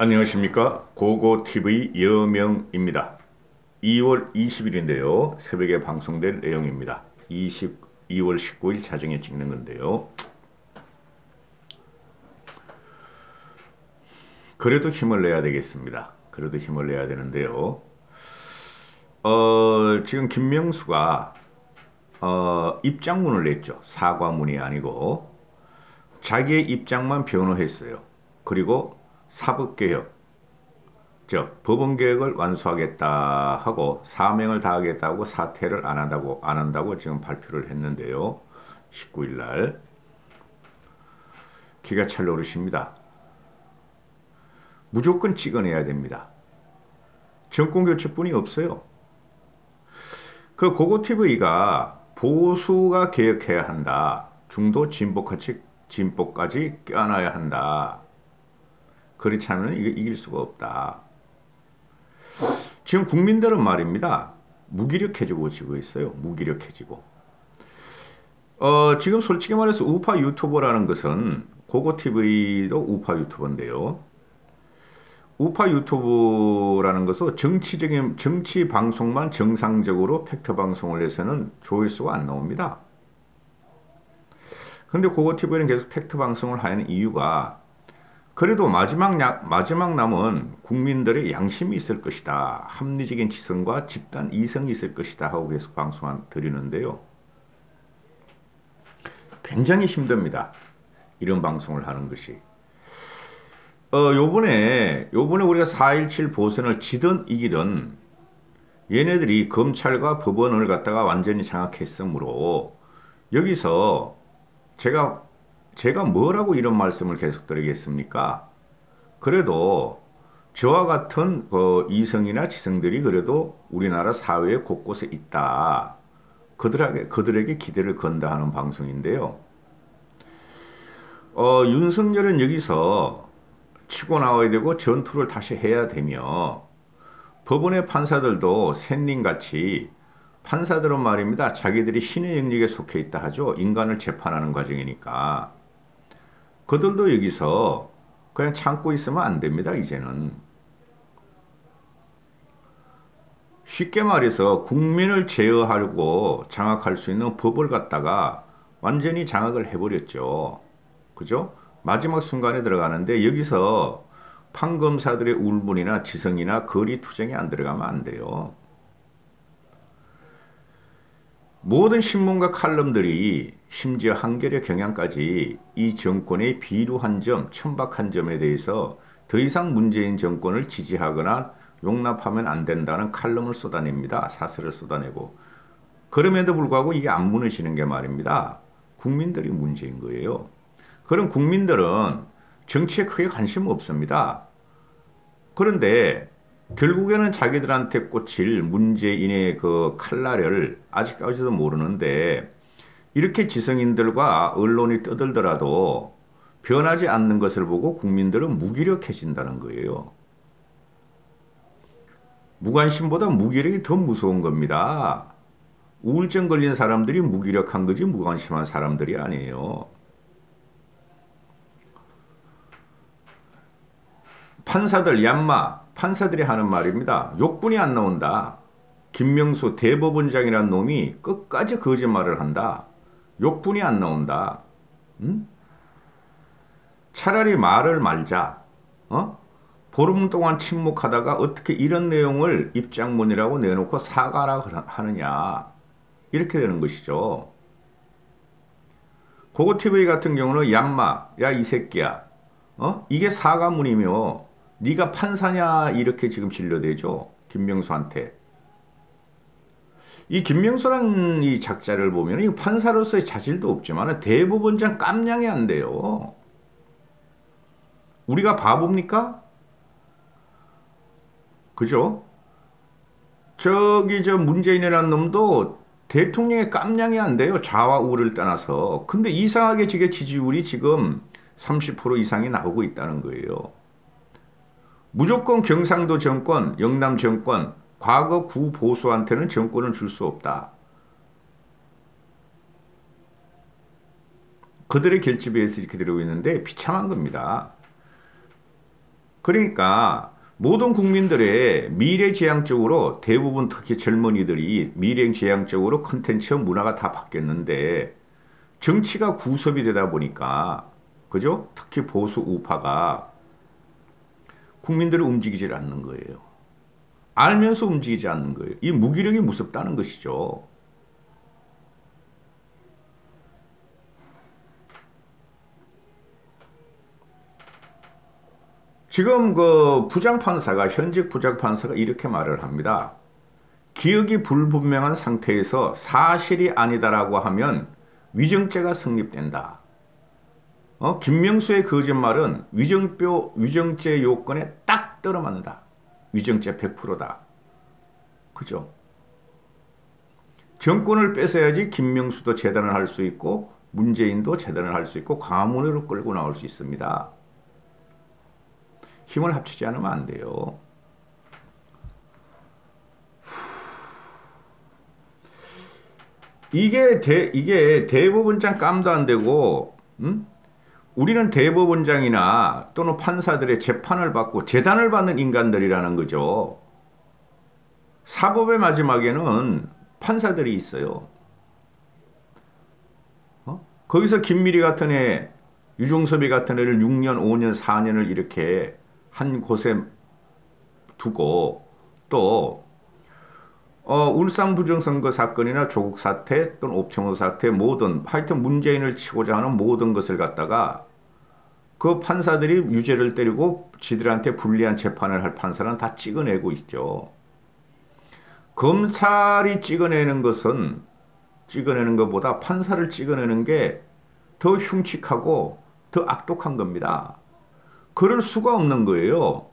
안녕하십니까. 고고TV 여명입니다. 2월 20일인데요. 새벽에 방송될 내용입니다. 2월 19일 자정에 찍는 건데요. 그래도 힘을 내야 되겠습니다. 그래도 힘을 내야 되는데요. 지금 김명수가 입장문을 냈죠. 사과문이 아니고 자기의 입장만 변호했어요. 그리고 사법개혁, 즉 법원개혁을 완수하겠다 하고 사명을 다하겠다고 사퇴를 안 한다고 지금 발표를 했는데요. 19일 날 기가 찰 노릇입니다. 무조건 찍어내야 됩니다. 정권교체뿐이 없어요. 그 고고TV가 보수가 개혁해야 한다. 중도 진보까지 껴안아야 한다. 그렇지 않으면 이길 수가 없다. 지금 국민들은 말입니다. 무기력해지고 지고 있어요. 무기력해지고. 지금 솔직히 말해서 우파 유튜버라는 것은 고고TV도 우파 유튜버인데요. 우파 유튜브라는 것은 정치 방송만 정상적으로 팩트 방송을 해서는 조회수가 안 나옵니다. 근데 고고TV는 계속 팩트 방송을 하는 이유가 그래도 마지막 남은 국민들의 양심이 있을 것이다. 합리적인 지성과 집단 이성이 있을 것이다 하고 계속 방송 드리는데요. 굉장히 힘듭니다. 이런 방송을 하는 것이. 요번에 우리가 4.17 보선을 지든 이기든 얘네들이 검찰과 법원을 갖다가 완전히 장악했으므로 여기서 제가 뭐라고 이런 말씀을 계속 드리겠습니까? 그래도 저와 같은 이성이나 지성들이 그래도 우리나라 사회 곳곳에 있다. 그들에게 기대를 건다 하는 방송인데요. 윤석열은 여기서 치고 나와야 되고 전투를 다시 해야 되며 법원의 판사들도 샌님같이 판사들은 말입니다. 자기들이 신의 영역에 속해 있다 하죠. 인간을 재판하는 과정이니까. 그들도 여기서 그냥 참고 있으면 안 됩니다. 이제는. 쉽게 말해서 국민을 제어하려고 장악할 수 있는 법을 갖다가 완전히 장악을 해버렸죠. 그죠? 마지막 순간에 들어가는데 여기서 판검사들의 울분이나 지성이나 거리투쟁이 안 들어가면 안 돼요. 모든 신문과 칼럼들이 심지어 한겨레 경향까지 이 정권의 비루한 점, 천박한 점에 대해서 더 이상 문재인 정권을 지지하거나 용납하면 안 된다는 칼럼을 쏟아냅니다. 사설을 쏟아내고. 그럼에도 불구하고 이게 안 무너지는 게 말입니다. 국민들이 문제인 거예요. 그런 국민들은 정치에 크게 관심 없습니다. 그런데 결국에는 자기들한테 꽂힐 문재인의 그 칼날을 아직까지도 모르는데 이렇게 지성인들과 언론이 떠들더라도 변하지 않는 것을 보고 국민들은 무기력해진다는 거예요. 무관심보다 무기력이 더 무서운 겁니다. 우울증 걸린 사람들이 무기력한 거지 무관심한 사람들이 아니에요. 판사들이 하는 말입니다. 욕분이 안 나온다. 김명수 대법원장이라는 놈이 끝까지 거짓말을 한다. 욕분이 안 나온다. 응? 차라리 말을 말자. 보름 동안 침묵하다가 어떻게 이런 내용을 입장문이라고 내놓고 사과라고 하느냐. 이렇게 되는 것이죠. 고고TV 같은 경우는 야 이 새끼야. 이게 사과문이며 네가 판사냐 이렇게 지금 진료되죠. 김명수한테. 이 김명수라는 이 작자를 보면 이 판사로서의 자질도 없지만 대법원장 깜냥이 안 돼요. 우리가 바보입니까? 그죠? 저 문재인이라는 놈도 대통령의 깜냥이 안 돼요. 좌와 우를 떠나서. 근데 이상하게 지지율이 지금 30% 이상이 나오고 있다는 거예요. 무조건 경상도 정권, 영남 정권, 과거 구보수한테는 정권을 줄 수 없다. 그들의 결집에 의해서 이렇게 되고 있는데 비참한 겁니다. 그러니까 모든 국민들의 미래지향적으로 대부분 특히 젊은이들이 미래지향적으로 컨텐츠 문화가 다 바뀌었는데 정치가 구섭이 되다 보니까 그죠? 특히 보수 우파가 국민들을 움직이질 않는 거예요. 알면서 움직이지 않는 거예요. 이 무기력이 무섭다는 것이죠. 지금 그 부장판사가 현직 부장판사가 이렇게 말을 합니다. 기억이 불분명한 상태에서 사실이 아니다라고 하면 위정죄가 성립된다. 김명수의 거짓말은 위정죄 요건에 딱 들어맞는다. 위정죄 100%다. 그죠? 정권을 뺏어야지 김명수도 재단을 할 수 있고 문재인도 재단을 할 수 있고 광화문으로 끌고 나올 수 있습니다. 힘을 합치지 않으면 안 돼요. 이게 대법원장 깜도 안 되고, 우리는 대법원장이나 또는 판사들의 재판을 받고 재단을 받는 인간들이라는 거죠. 사법의 마지막에는 판사들이 있어요. 거기서 김미리 같은 애, 유종섭이 같은 애를 6년, 5년, 4년을 이렇게 한 곳에 두고 또 울산 부정선거 사건이나 조국 사태 또는 옥청호 사태 모든 하여튼 문재인을 치고자 하는 모든 것을 갖다가 그 판사들이 유죄를 때리고 지들한테 불리한 재판을 할 판사는 다 찍어내고 있죠. 검찰이 찍어내는 것보다 판사를 찍어내는 게 더 흉측하고 더 악독한 겁니다. 그럴 수가 없는 거예요.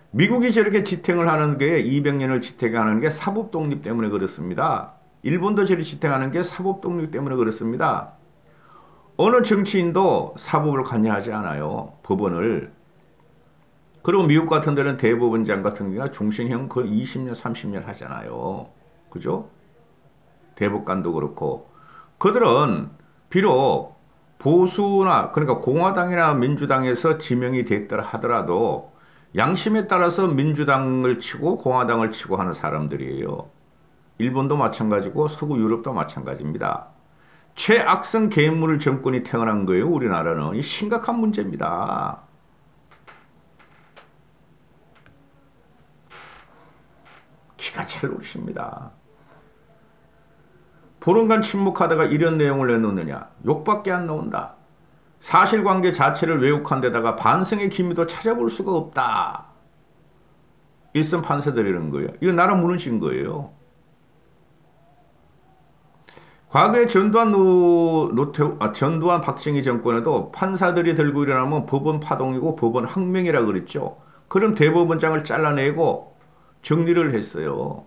미국이 저렇게 지탱을 하는 게 200년을 지탱하는 게 사법 독립 때문에 그렇습니다. 일본도 저렇게 지탱하는 게 사법 독립 때문에 그렇습니다. 어느 정치인도 사법을 관여하지 않아요. 법원을. 그리고 미국 같은 데는 대법원장 같은 경우가 종신형 거의 20년, 30년 하잖아요. 그죠? 대법관도 그렇고. 그들은 비록 보수나 그러니까 공화당이나 민주당에서 지명이 됐더라 하더라도 양심에 따라서 민주당을 치고 공화당을 치고 하는 사람들이에요. 일본도 마찬가지고 서구 유럽도 마찬가지입니다. 최악성 괴물 정권이 태어난 거예요. 우리나라는. 이 심각한 문제입니다. 기가 찰 노릇입니다. 보름간 침묵하다가 이런 내용을 내놓느냐. 욕밖에 안 나온다. 사실관계 자체를 왜곡한 데다가 반성의 기미도 찾아볼 수가 없다. 일선 판사들이라는 거예요. 이거 나라 무너진 거예요. 과거에 전두환 박정희 정권에도 판사들이 들고 일어나면 법원 파동이고 법원 항명이라 그랬죠. 그럼 대법원장을 잘라내고 정리를 했어요.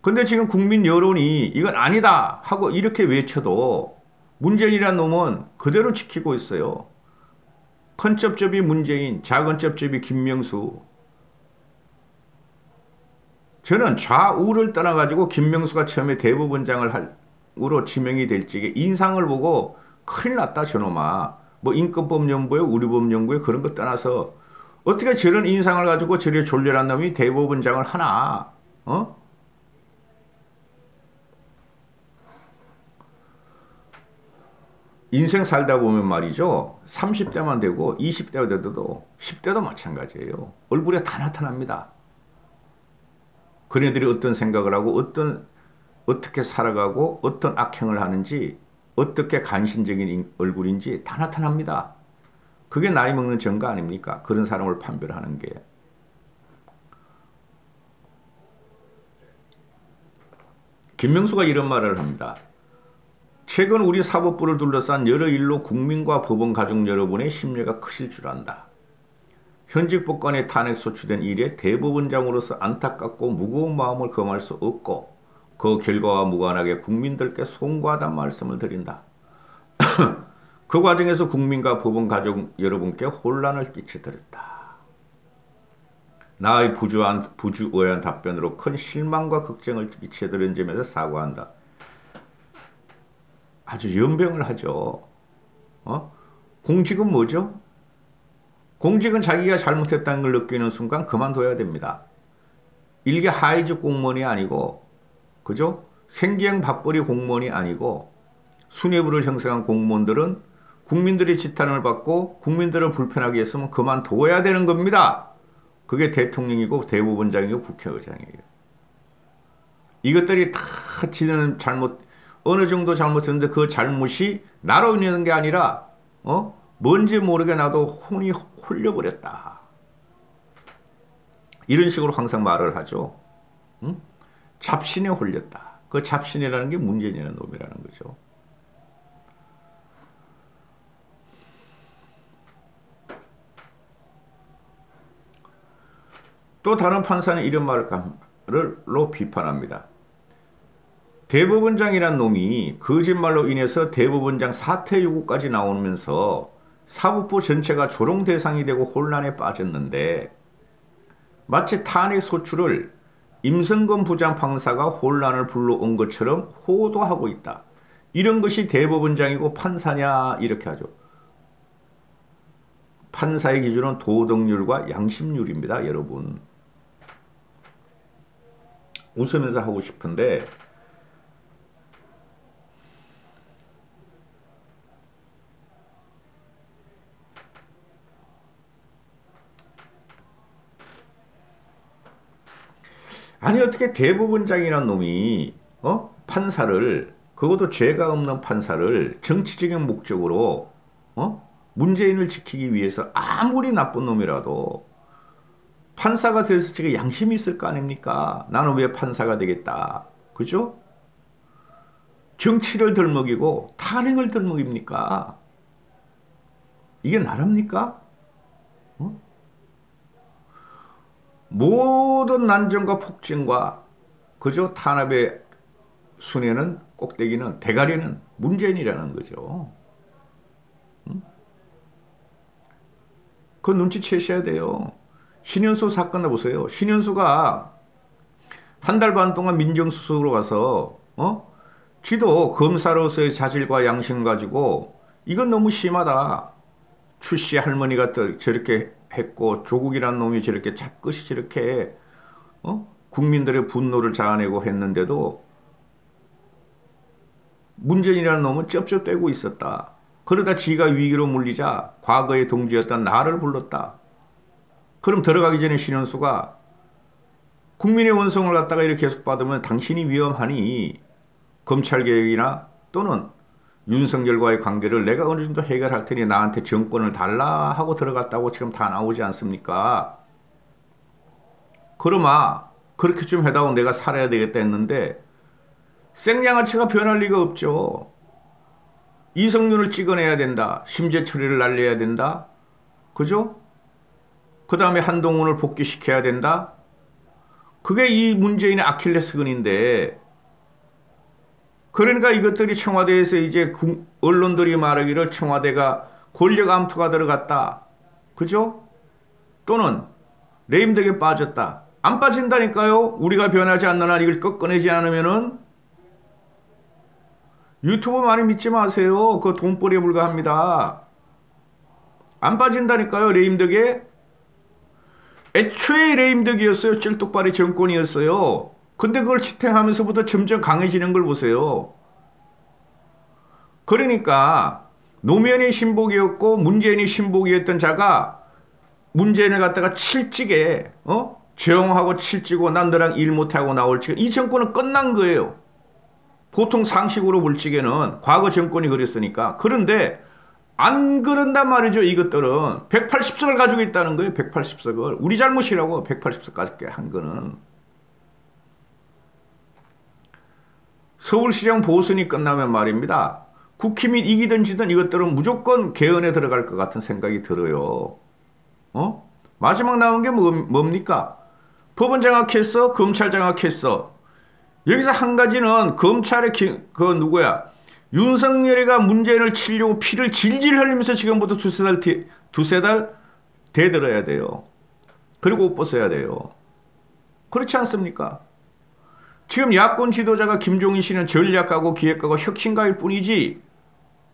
근데 지금 국민 여론이 이건 아니다 하고 이렇게 외쳐도 문재인이라는 놈은 그대로 지키고 있어요. 큰 쩝쩝이 문재인, 작은 쩝쩝이 김명수. 저는 좌우를 떠나가지고 김명수가 처음에 대법원장으로 지명이 될 적에 인상을 보고 큰일 났다 저놈아. 뭐 인권법연구에 우리법연구에 그런 거 떠나서 어떻게 저런 인상을 가지고 저리 졸렬한 놈이 대법원장을 하나. 인생 살다 보면 말이죠. 30대만 되고 20대가 돼도 10대도 마찬가지예요. 얼굴에 다 나타납니다. 그네들이 어떤 생각을 하고 어떻게 살아가고 어떤 악행을 하는지 어떻게 간신적인 얼굴인지 다 나타납니다. 그게 나이 먹는 증거 아닙니까? 그런 사람을 판별하는 게. 김명수가 이런 말을 합니다. 최근 우리 사법부를 둘러싼 여러 일로 국민과 법원 가족 여러분의 심려가 크실 줄 안다. 현직 법관의 탄핵 소추된 일에 대법원장으로서 안타깝고 무거운 마음을 금할 수 없고 그 결과와 무관하게 국민들께 송구하다는 말씀을 드린다. 그 과정에서 국민과 법원 가족 여러분께 혼란을 끼쳐드렸다. 나의 부주의한 답변으로 큰 실망과 걱정을 끼쳐드린 점에서 사과한다. 아주 연병을 하죠. 공직은 뭐죠? 공직은 자기가 잘못했다는 걸 느끼는 순간 그만둬야 됩니다. 일개 하위직 공무원이 아니고, 그죠? 생계형 밥벌이 공무원이 아니고, 수뇌부를 형성한 공무원들은 국민들의 지탄을 받고 국민들을 불편하게 했으면 그만둬야 되는 겁니다. 그게 대통령이고 대법원장이고 국회의장이에요. 이것들이 다 지는 잘못, 어느 정도 잘못했는데 그 잘못이 나로 인한 게 아니라 뭔지 모르게 나도 혼이 홀려버렸다. 이런 식으로 항상 말을 하죠. 응? 잡신에 홀렸다. 그 잡신이라는 게 문재인이라는 놈이라는 거죠. 또 다른 판사는 이런 말로 비판합니다. 대법원장이란 놈이 거짓말로 인해서 대법원장 사퇴 요구까지 나오면서 사법부 전체가 조롱 대상이 되고 혼란에 빠졌는데 마치 탄핵 소추를 임성근 부장판사가 혼란을 불러온 것처럼 호도하고 있다. 이런 것이 대법원장이고 판사냐 이렇게 하죠. 판사의 기준은 도덕률과 양심률입니다. 여러분. 웃으면서 하고 싶은데 아니 어떻게 대법원장이란 놈이 판사를 그것도 죄가 없는 판사를 정치적인 목적으로 문재인을 지키기 위해서 아무리 나쁜 놈이라도 판사가 돼서 지금 양심이 있을 거 아닙니까? 나는 왜 판사가 되겠다. 그죠? 정치를 덜먹이고 탄핵을 덜먹입니까? 이게 나랍니까? 모든 난정과 폭정과 그저 탄압의 순회는 꼭대기는 대가리는 문재인이라는 거죠. 그 눈치채셔야 돼요. 신현수 사건을 보세요. 신현수가 한 달 반 동안 민정수석으로 가서 지도 검사로서의 자질과 양심 가지고 이건 너무 심하다. 출시 할머니가 또 저렇게 했고 조국이란 놈이 저렇게 잡것이 저렇게 국민들의 분노를 자아내고 했는데도 문재인이라는 놈은 쩝쩝대고 있었다. 그러다 지가 위기로 물리자 과거의 동지였던 나를 불렀다. 그럼 들어가기 전에 신현수가 국민의 원성을 갖다가 이렇게 계속 받으면 당신이 위험하니 검찰개혁이나 또는 윤석열과의 관계를 내가 어느 정도 해결할 테니 나한테 정권을 달라 하고 들어갔다고 지금 다 나오지 않습니까? 그러마 그렇게 좀 해다오 내가 살아야 되겠다 했는데 생양아치가 변할 리가 없죠. 이성윤을 찍어내야 된다. 심재 처리를 날려야 된다. 그죠? 그 다음에 한동훈을 복귀시켜야 된다. 그게 이 문재인의 아킬레스건인데 그러니까 이것들이 청와대에서 이제 언론들이 말하기를 청와대가 권력 암투가 들어갔다. 그죠? 또는 레임덕에 빠졌다. 안 빠진다니까요. 우리가 변하지 않는 한 이걸 꺾어내지 않으면은 유튜브 많이 믿지 마세요. 그거 돈벌이에 불과합니다. 안 빠진다니까요. 레임덕에. 애초에 레임덕이었어요. 쩔뚝발이 정권이었어요. 근데 그걸 지탱하면서부터 점점 강해지는 걸 보세요. 그러니까 노무현이 신복이었고 문재인이 신복이었던 자가 문재인을 갖다가 칠찍에 조용하고 칠찍고 난 너랑 일 못하고 나올지 이 정권은 끝난 거예요. 보통 상식으로 볼 적에는 과거 정권이 그랬으니까. 그런데 안 그런단 말이죠. 이것들은 180석을 가지고 있다는 거예요. 180석을. 우리 잘못이라고 180석까지 한 거는. 서울시장 보선이 끝나면 말입니다. 국힘이 이기든 지든 이것들은 무조건 개헌에 들어갈 것 같은 생각이 들어요. 마지막 나온 게 뭡니까? 법원 장악했어? 검찰 장악했어? 여기서 한 가지는 검찰의 윤석열이가 문재인을 치려고 피를 질질 흘리면서 지금부터 두세 달 대들어야 돼요. 그리고 옷 벗어야 돼요. 그렇지 않습니까? 지금 야권 지도자가 김종인 씨는 전략가고 기획가고 혁신가일 뿐이지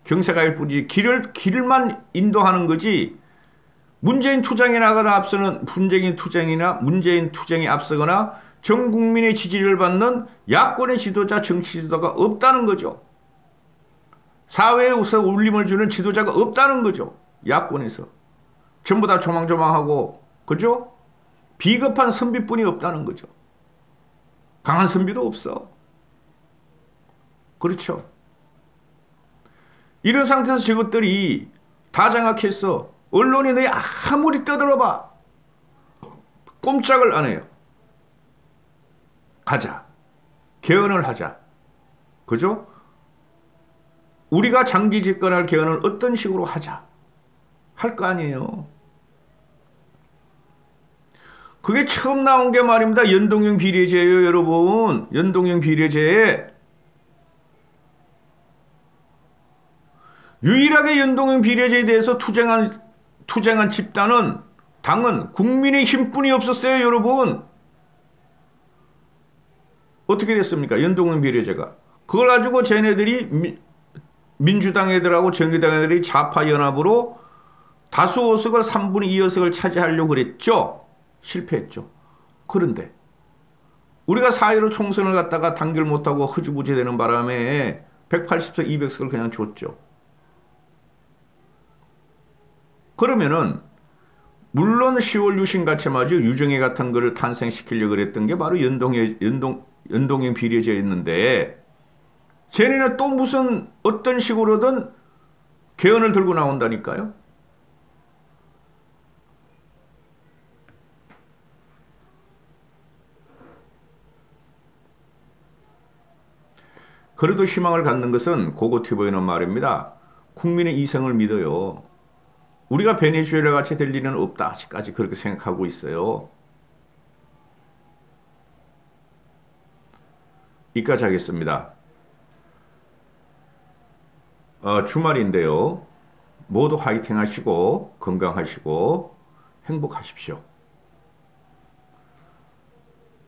경세가일 뿐이지 길을만 인도하는 거지 문재인 투쟁에 나가나 앞서는 문재인 투쟁이 앞서거나 전 국민의 지지를 받는 야권의 지도자, 정치 지도자가 없다는 거죠. 사회에서 울림을 주는 지도자가 없다는 거죠. 야권에서. 전부 다 조망조망하고, 그죠? 비겁한 선비뿐이 없다는 거죠. 강한 선비도 없어. 그렇죠. 이런 상태에서 저것들이 다 장악했어. 언론이 너희 아무리 떠들어봐. 꼼짝을 안 해요. 가자. 개헌을 하자. 그죠? 우리가 장기 집권할 개헌을 어떤 식으로 하자. 할 거 아니에요. 그게 처음 나온 게 말입니다. 연동형 비례제예요, 여러분. 연동형 비례제. 유일하게 연동형 비례제에 대해서 투쟁한 집단은, 당은 국민의힘뿐이 없었어요, 여러분. 어떻게 됐습니까? 연동형 비례제가. 그걸 가지고 쟤네들이 민주당 애들하고 정의당 애들이 좌파 연합으로 다수 의석을 3분의 2 의석을 차지하려고 그랬죠. 실패했죠. 그런데 우리가 4.15 총선을 갖다가 단결 못하고 흐지부지 되는 바람에 180석 200석을 그냥 줬죠. 그러면은 물론 10월 유신같이 마저 유정회 같은 거를 탄생시키려고 그랬던 게 바로 연동형 비례제였는데 쟤네는 또 무슨 어떤 식으로든 개헌을 들고 나온다니까요. 그래도 희망을 갖는 것은 고고티브에는 말입니다. 국민의 이성을 믿어요. 우리가 베네수엘라 같이 될 일은 없다. 아직까지 그렇게 생각하고 있어요. 이까지 하겠습니다. 주말인데요. 모두 화이팅 하시고 건강하시고 행복하십시오.